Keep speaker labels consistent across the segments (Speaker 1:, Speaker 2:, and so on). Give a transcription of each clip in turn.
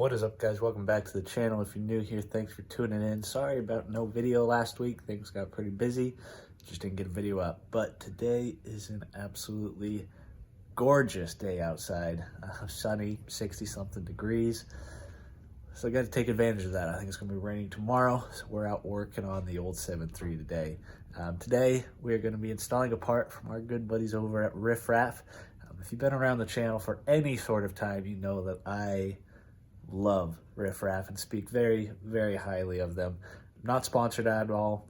Speaker 1: What is up, guys? Welcome back to the channel. If you're new here, thanks for tuning in. Sorry about no video last week. Things got pretty busy. Just didn't get a video up. But today is an absolutely gorgeous day outside. Sunny, 60-something degrees. So I got to take advantage of that. I think it's going to be raining tomorrow. So we're out working on the old 7.3 today. Today, we're going to be installing a part from our good buddies over at Riffraff. If you've been around the channel for any sort of time, you know that I love Riffraff and speak very, very highly of them. I'm not sponsored at all.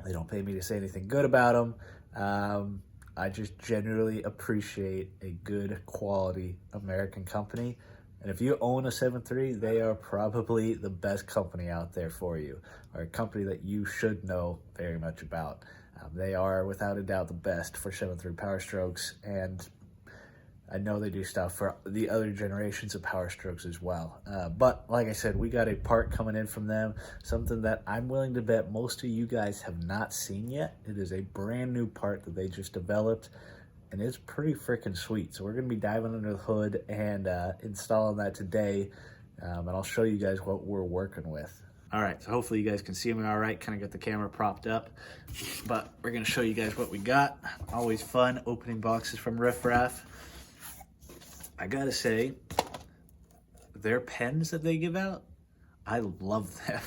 Speaker 1: They don't pay me to say anything good about them. I just genuinely appreciate a good quality American company. And if you own a 7.3, they are probably the best company out there for you, or a company that you should know very much about. They are without a doubt the best for 7.3 Powerstrokes, and I know they do stuff for the other generations of Powerstrokes as well. But like I said, we got a part coming in from them, something that I'm willing to bet most of you guys have not seen yet. It is a brand new part that they just developed, and it's pretty freaking sweet. So we're gonna be diving under the hood and installing that today, and I'll show you guys what we're working with. All right, so hopefully you guys can see me all right. Kind of got the camera propped up, but we're gonna show you guys what we got. Always fun opening boxes from Riffraff. I gotta say, their pens that they give out, I love them.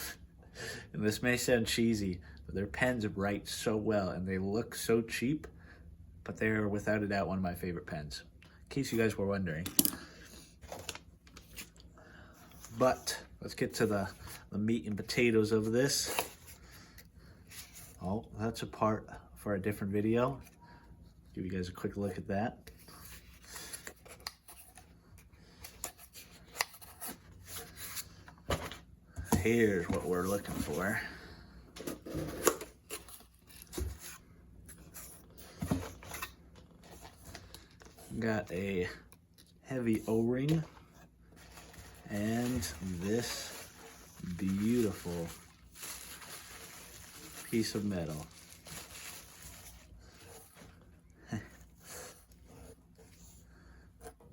Speaker 1: And this may sound cheesy, but their pens write so well and they look so cheap, but they're without a doubt one of my favorite pens, in case you guys were wondering. But let's get to the meat and potatoes of this. Oh, that's a part for a different video. Give you guys a quick look at that. Here's what we're looking for. Got a heavy O-ring and this beautiful piece of metal.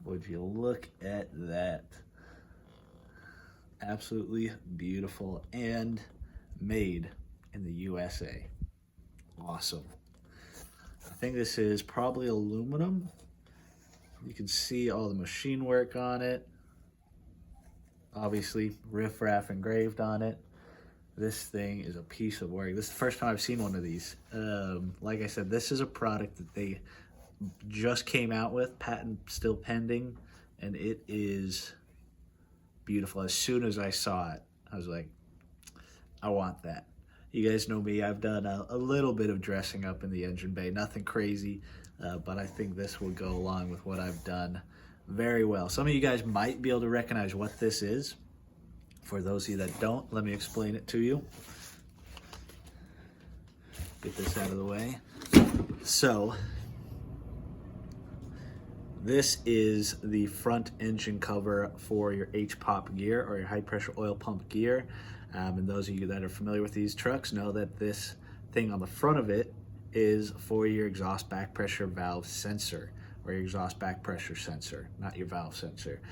Speaker 1: Would you look at that? Absolutely beautiful and made in the USA. Awesome. I think this is probably aluminum. You can see all the machine work on it. Obviously, Riffraff engraved on it. This thing is a piece of work. This is the first time I've seen one of these. Like I said, this is a product that they just came out with, patent still pending, and it is beautiful. As soon as I saw it, I was like, I want that. You guys know me, I've done a little bit of dressing up in the engine bay, nothing crazy, but I think this will go along with what I've done very well. Some of you guys might be able to recognize what this is. For those of you that don't, let me explain it to you. Get this out of the way. So, this is the front engine cover for your HPOP gear, or your high pressure oil pump gear. And those of you that are familiar with these trucks know that this thing on the front of it is for your exhaust back pressure valve sensor, or your exhaust back pressure sensor, not your valve sensor.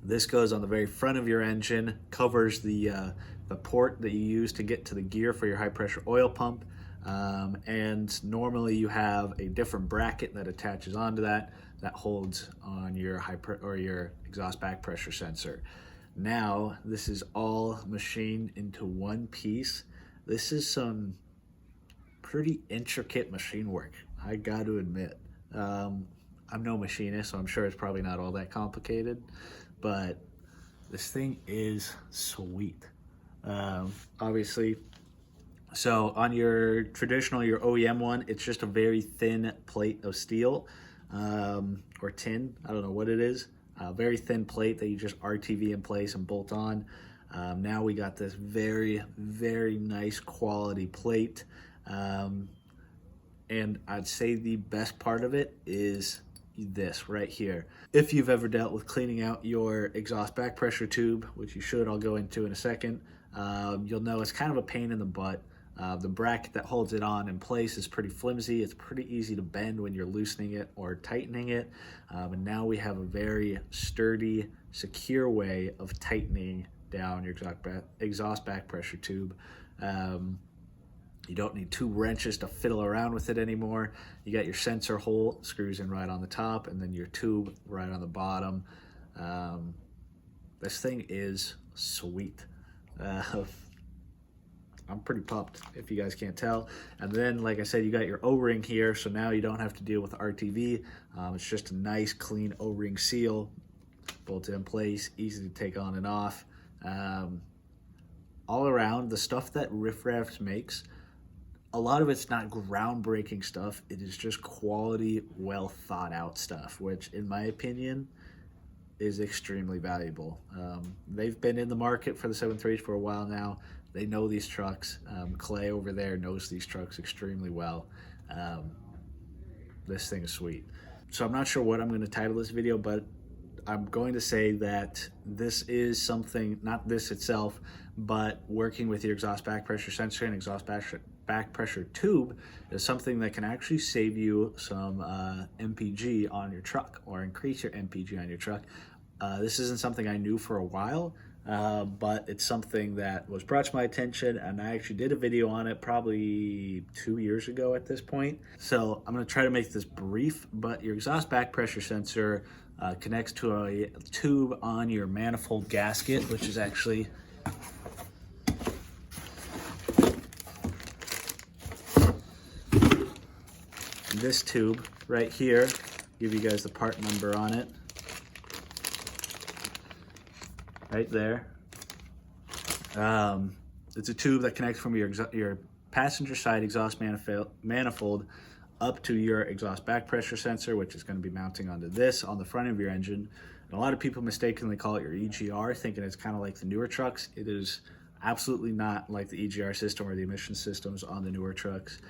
Speaker 1: This goes on the very front of your engine, covers the port that you use to get to the gear for your high pressure oil pump. And normally you have a different bracket that attaches onto that holds on your your exhaust back pressure sensor. Now this is all machined into one piece. This is some pretty intricate machine work, I got to admit. I'm no machinist, so I'm sure it's probably not all that complicated, but this thing is sweet. Obviously, so on your traditional, your OEM one, it's just a very thin plate of steel, or tin, I don't know what it is. A very thin plate that you just RTV in place and bolt on. Now we got this very, very nice quality plate. And I'd say the best part of it is this right here. If you've ever dealt with cleaning out your exhaust back pressure tube, which you should, I'll go into in a second, you'll know it's kind of a pain in the butt. The bracket that holds it on in place is pretty flimsy. It's pretty easy to bend when you're loosening it or tightening it. And now we have a very sturdy, secure way of tightening down your exhaust back pressure tube. You don't need 2 wrenches to fiddle around with it anymore. You got your sensor hole, screws in right on the top, and then your tube right on the bottom. This thing is sweet. I'm pretty pumped, if you guys can't tell. And then, like I said, you got your O-ring here, so now you don't have to deal with RTV. It's just a nice, clean O-ring seal, bolted in place, easy to take on and off. All around, the stuff that Riffraff makes, a lot of it's not groundbreaking stuff. It is just quality, well thought out stuff, which in my opinion is extremely valuable. They've been in the market for the 7.3s for a while now. They know these trucks. Clay over there knows these trucks extremely well. This thing is sweet. So I'm not sure what I'm going to title this video, but I'm going to say that this is something, not this itself, but working with your exhaust back pressure sensor and exhaust back pressure tube is something that can actually save you some MPG on your truck, or increase your MPG on your truck. This isn't something I knew for a while, but it's something that was brought to my attention, and I actually did a video on it probably 2 years ago at this point. So I'm going to try to make this brief, but your exhaust back pressure sensor connects to a tube on your manifold gasket, which is actually this tube right here. Give you guys the part number on it. Right there. It's a tube that connects from your passenger side exhaust manifold up to your exhaust back pressure sensor, which is going to be mounting onto this on the front of your engine. And a lot of people mistakenly call it your EGR, thinking it's kind of like the newer trucks. It is absolutely not like the EGR system or the emission systems on the newer trucks.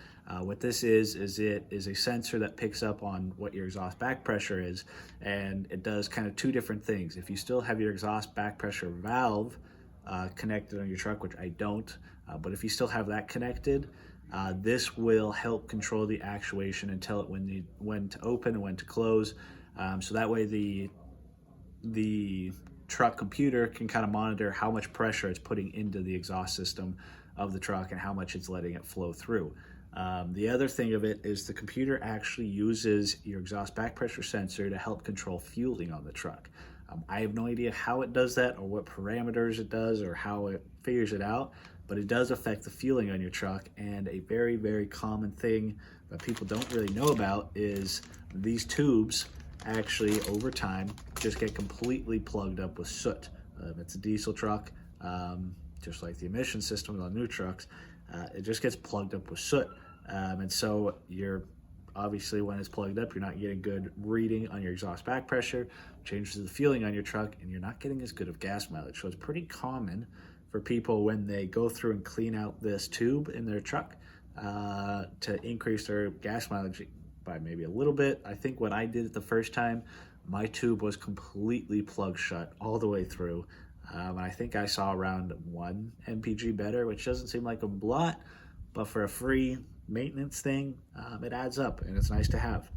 Speaker 1: What this is it is a sensor that picks up on what your exhaust back pressure is, and it does kind of 2 different things. If you still have your exhaust back pressure valve connected on your truck, which I don't, but if you still have that connected, this will help control the actuation and tell it when to open and when to close. So that way the truck computer can kind of monitor how much pressure it's putting into the exhaust system of the truck and how much it's letting it flow through. The other thing of it is the computer actually uses your exhaust back pressure sensor to help control fueling on the truck. I have no idea how it does that or what parameters it does or how it figures it out, but it does affect the fueling on your truck. And a very, very common thing that people don't really know about is these tubes actually over time just get completely plugged up with soot. It's a diesel truck, just like the emission systems on new trucks. It just gets plugged up with soot. And so you're obviously, when it's plugged up, you're not getting good reading on your exhaust back pressure, changes the fueling on your truck, and you're not getting as good of gas mileage. So it's pretty common for people when they go through and clean out this tube in their truck to increase their gas mileage by maybe a little bit. I think when I did it the first time, my tube was completely plugged shut all the way through. And I think I saw around 1 MPG better, which doesn't seem like a lot, but for a free maintenance thing, it adds up and it's nice to have.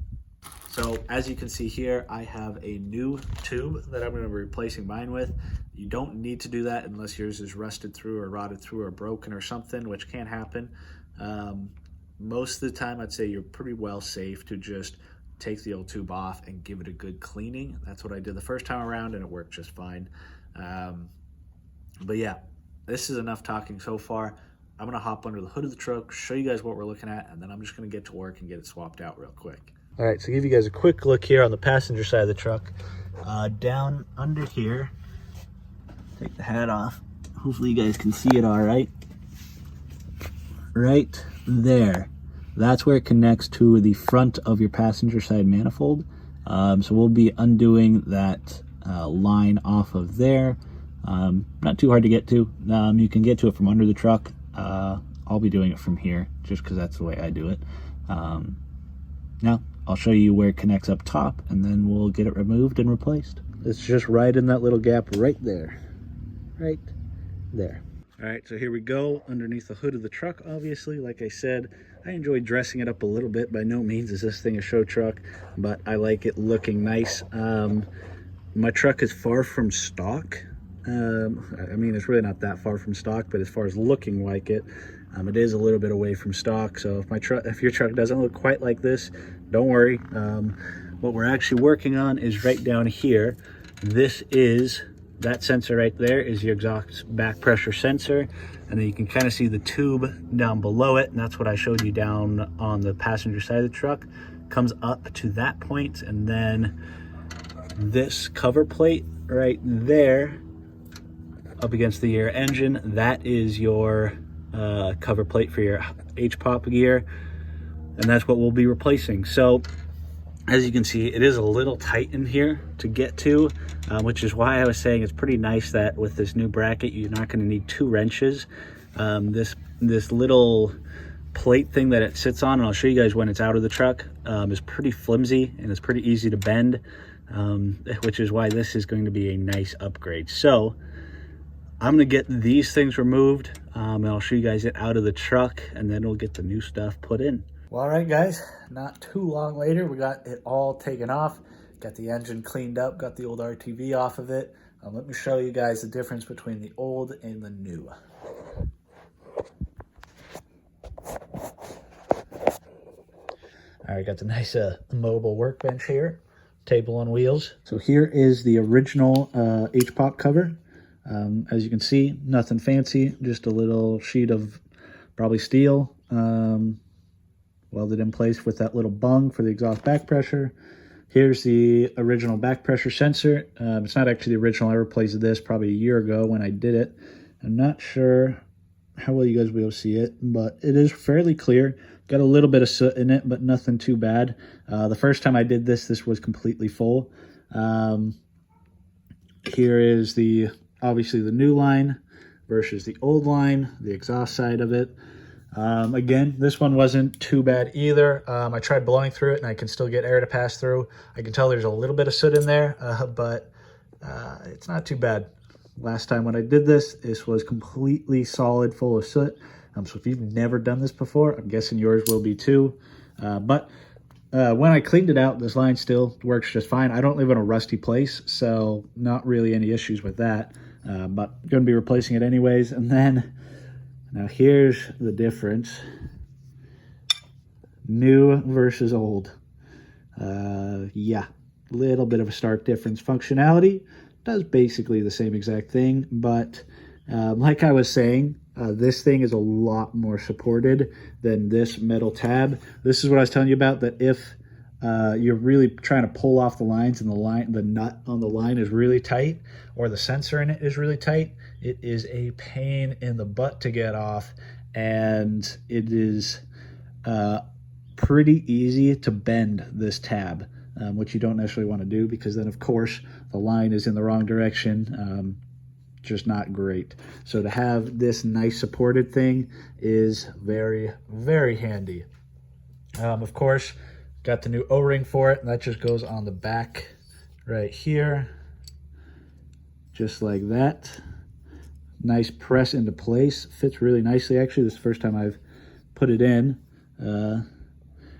Speaker 1: So as you can see here, I have a new tube that I'm going to be replacing mine with. You don't need to do that unless yours is rusted through or rotted through or broken or something, which can happen. Most of the time, I'd say you're pretty well safe to just take the old tube off and give it a good cleaning. That's what I did the first time around, and it worked just fine. But yeah, this is enough talking so far. I'm gonna hop under the hood of the truck, show you guys what we're looking at, and then I'm just gonna get to work and get it swapped out real quick. All right, so give you guys a quick look here on the passenger side of the truck. Down under here, take the hat off. Hopefully you guys can see it all right. Right there. That's where it connects to the front of your passenger side manifold. So we'll be undoing that line off of there. Not too hard to get to. You can get to it from under the truck. I'll be doing it from here just because that's the way I do it. Now I'll show you where it connects up top, and then we'll get it removed and replaced. It's just right in that little gap right there. Right there. All right, so here we go underneath the hood of the truck. Obviously, like I said, I enjoy dressing it up a little bit. By no means is this thing a show truck, but I like it looking nice. My truck is far from stock. I mean, it's really not that far from stock, but as far as looking like it, it is a little bit away from stock. So if your truck doesn't look quite like this, don't worry. What we're actually working on is right down here. This is that sensor right there is your exhaust back pressure sensor, and then you can kind of see the tube down below it, and that's what I showed you down on the passenger side of the truck. Comes up to that point, and then this cover plate right there up against the rear engine, that is your cover plate for your HPOP gear, and that's what we'll be replacing. So as you can see, it is a little tight in here to get to, which is why I was saying it's pretty nice that with this new bracket, you're not going to need 2 wrenches. This little plate thing that it sits on, and I'll show you guys when it's out of the truck, is pretty flimsy and it's pretty easy to bend, which is why this is going to be a nice upgrade. So I'm going to get these things removed, and I'll show you guys it out of the truck, and then we'll get the new stuff put in. Well, all right, guys, not too long later, we got it all taken off, got the engine cleaned up, got the old RTV off of it. Let me show you guys the difference between the old and the new. All right, got the nice mobile workbench here, table on wheels. So here is the original HPOP cover. As you can see, nothing fancy, just a little sheet of probably steel, welded in place with that little bung for the exhaust back pressure. Here's the original back pressure sensor. It's not actually the original. I replaced this probably a year ago when I did it. I'm not sure how well you guys will be able to see it, but it is fairly clear. Got a little bit of soot in it, but nothing too bad. The first time I did this was completely full. Here is obviously the new line versus the old line, the exhaust side of it. Again, this one wasn't too bad either. I tried blowing through it and I can still get air to pass through. I can tell there's a little bit of soot in there, but it's not too bad. Last time when I did this was completely solid, full of soot. So if you've never done this before, I'm guessing yours will be too. But when I cleaned it out, this line still works just fine. I don't live in a rusty place, so not really any issues with that. But going to be replacing it anyways. And then now here's the difference. New versus old. Yeah, little bit of a stark difference. Functionality does basically the same exact thing, but like I was saying, this thing is a lot more supported than this metal tab. This is what I was telling you about, that if you're really trying to pull off the lines and the nut on the line is really tight, or the sensor in it is really tight, it is a pain in the butt to get off, and it is pretty easy to bend this tab, which you don't necessarily want to do, because then of course the line is in the wrong direction. Just not great. So to have this nice supported thing is very, very handy. Of course, got the new O-ring for it, and that just goes on the back right here, just like that. Nice press into place, fits really nicely. Actually, this is the first time I've put it in.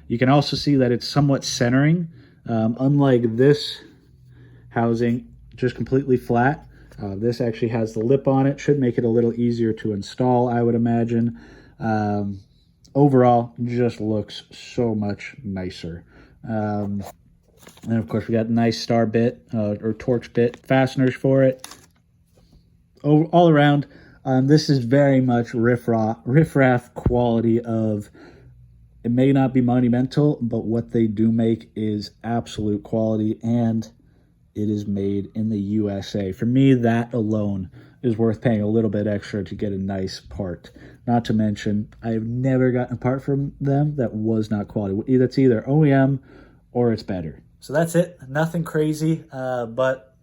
Speaker 1: You can also see that it's somewhat centering, unlike this housing, just completely flat. This actually has the lip on it, should make it a little easier to install, I would imagine. Overall, just looks so much nicer. And of course, we got nice star bit or Torx bit fasteners for it. All around, this is very much riffraff quality of, it may not be monumental, but what they do make is absolute quality, and it is made in the USA. For me, that alone is worth paying a little bit extra to get a nice part. Not to mention, I've never gotten a part from them that was not quality. It's either OEM or it's better. So that's it. Nothing crazy, but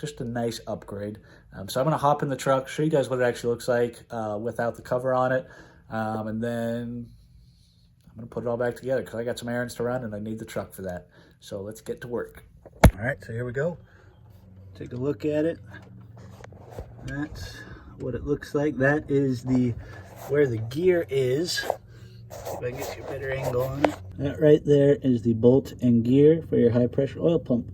Speaker 1: just a nice upgrade. So I'm going to hop in the truck, show you guys what it actually looks like without the cover on it, and then I'm going to put it all back together because I got some errands to run and I need the truck for that. So let's get to work. All right, so here we go. Take a look at it. That's what it looks like. That is where the gear is. If I can get you a better angle on it. That right there is the bolt and gear for your high pressure oil pump.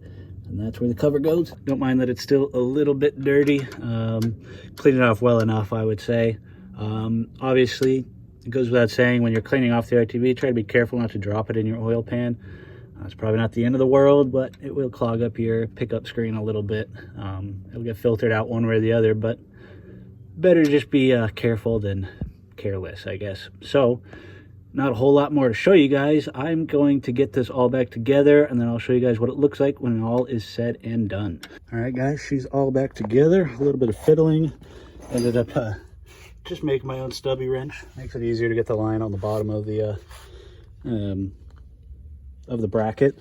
Speaker 1: And that's where the cover goes. Don't mind that it's still a little bit dirty. Clean it off well enough, I would say. Obviously, it goes without saying, when you're cleaning off the RTV, try to be careful not to drop it in your oil pan. It's probably not the end of the world, but it will clog up your pickup screen a little bit. It'll get filtered out one way or the other, but better just be careful than careless, I guess. So, not a whole lot more to show you guys. I'm going to get this all back together, and then I'll show you guys what it looks like when all is said and done. All right, guys, she's all back together. A little bit of fiddling. Ended up just making my own stubby wrench. Makes it easier to get the line on the bottom of the bracket.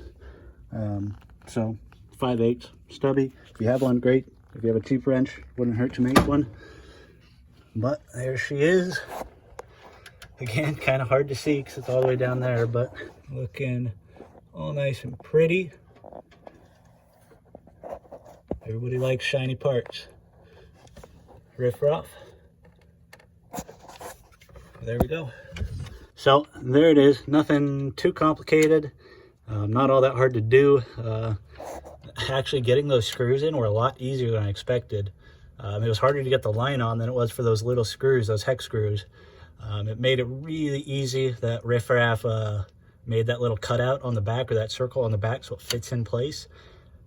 Speaker 1: So 5/8 stubby. If you have one, great. If you have a cheap wrench, wouldn't hurt to make one. But there she is. Again, kind of hard to see because it's all the way down there, but looking all nice and pretty. Everybody likes shiny parts. Riffraff. There we go. So there it is. Nothing too complicated. Not all that hard to do. Actually, getting those screws in were a lot easier than I expected. It was harder to get the line on than it was for those little screws, those hex screws. It made it really easy that Riffraff made that little cutout on the back, or that circle on the back, so it fits in place.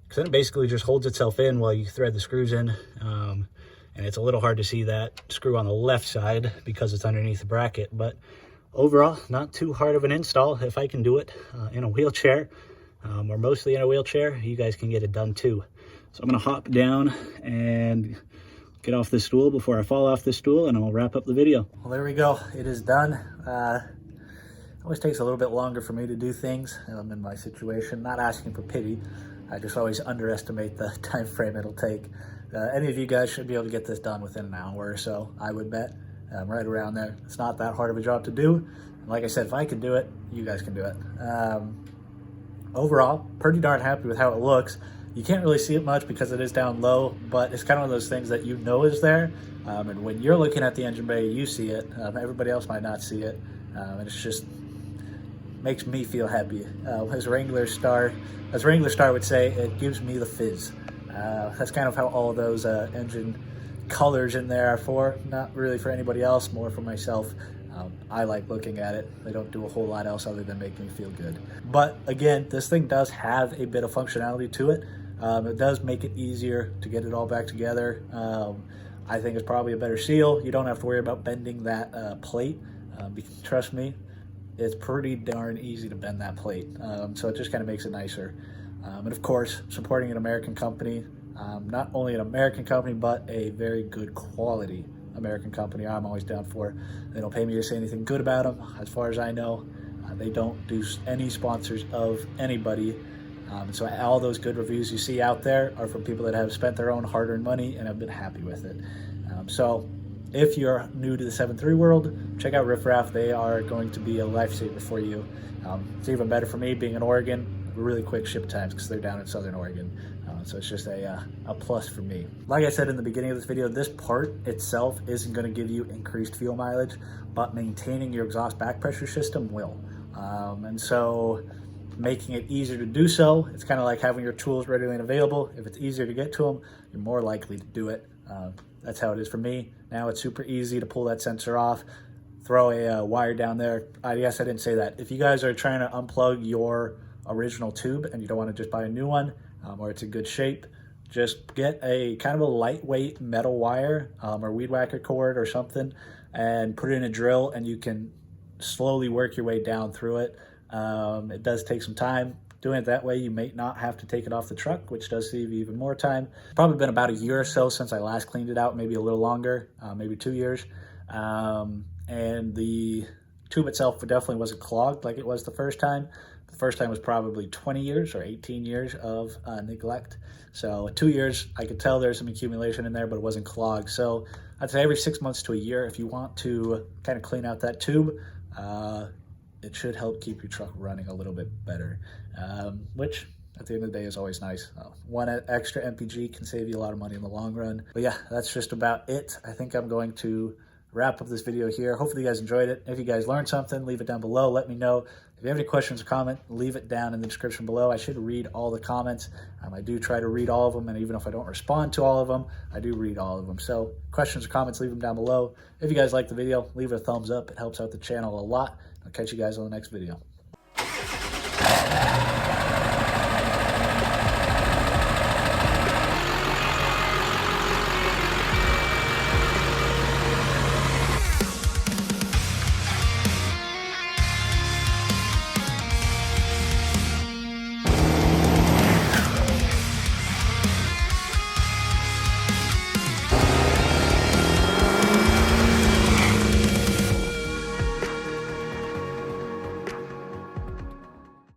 Speaker 1: Because then it basically just holds itself in while you thread the screws in. And it's a little hard to see that screw on the left side because it's underneath the bracket. But overall, not too hard of an install. If I can do it in a wheelchair, or mostly in a wheelchair, you guys can get it done too. So I'm going to hop down and get off this stool before I fall off this stool, and I'll wrap up the video. Well, there we go. It is done. It always takes a little bit longer for me to do things. I'm in my situation, not asking for pity. I just always underestimate the time frame it'll take. Any of you guys should be able to get this done within an hour or so, I would bet. Right around there. It's not that hard of a job to do. And like I said, if I can do it, you guys can do it. Overall, pretty darn happy with how it looks. You can't really see it much because it is down low, but it's kind of one of those things that you know is there. And when you're looking at the engine bay, you see it. Everybody else might not see it. And it's just makes me feel happy. As Wrangler Star would say, it gives me the fizz. That's kind of how all those engine colors in there are for. Not really for anybody else, more for myself. I like looking at it. They don't do a whole lot else other than make me feel good. But again, this thing does have a bit of functionality to it. It does make it easier to get it all back together. I think it's probably a better seal. You don't have to worry about bending that plate. Trust me, it's pretty darn easy to bend that plate. So it just kind of makes it nicer. And of course, supporting an American company, not only an American company, but a very good quality American company, I'm always down for. They don't pay me to say anything good about them. As far as I know, they don't do any sponsors of anybody. So all those good reviews you see out there are from people that have spent their own hard-earned money and have been happy with it. So if you're new to the 7.3 world, check out Riffraff. They are going to be a lifesaver for you. It's even better for me being in Oregon. Really quick ship times because they're down in Southern Oregon. So it's just a plus for me. Like I said in the beginning of this video, this part itself isn't going to give you increased fuel mileage, but maintaining your exhaust back pressure system will. And so making it easier to do so, it's kind of like having your tools readily and available. If it's easier to get to them, you're more likely to do it. That's how it is for me. Now it's super easy to pull that sensor off, throw a wire down there. I guess I didn't say that. If you guys are trying to unplug your original tube and you don't want to just buy a new one, or it's in good shape, just get a kind of a lightweight metal wire or weed whacker cord or something and put it in a drill, and you can slowly work your way down through it. It does take some time. Doing it that way, you may not have to take it off the truck, which does save you even more time. Probably been about a year or so since I last cleaned it out, maybe a little longer, maybe 2 years. And the tube itself definitely wasn't clogged like it was the first time. The first time was probably 20 years or 18 years of neglect. So 2 years, I could tell there's some accumulation in there, but it wasn't clogged. So I'd say every 6 months to a year, if you want to kind of clean out that tube, it should help keep your truck running a little bit better, which at the end of the day is always nice. One extra MPG can save you a lot of money in the long run. But yeah, that's just about it. I think I'm going to wrap up this video here. Hopefully you guys enjoyed it. If you guys learned something, leave it down below. Let me know. If you have any questions or comment, leave it down in the description below. I should read all the comments. I do try to read all of them, and even if I don't respond to all of them, I do read all of them. So questions or comments, leave them down below. If you guys like the video, leave it a thumbs up. It helps out the channel a lot. I'll catch you guys on the next video.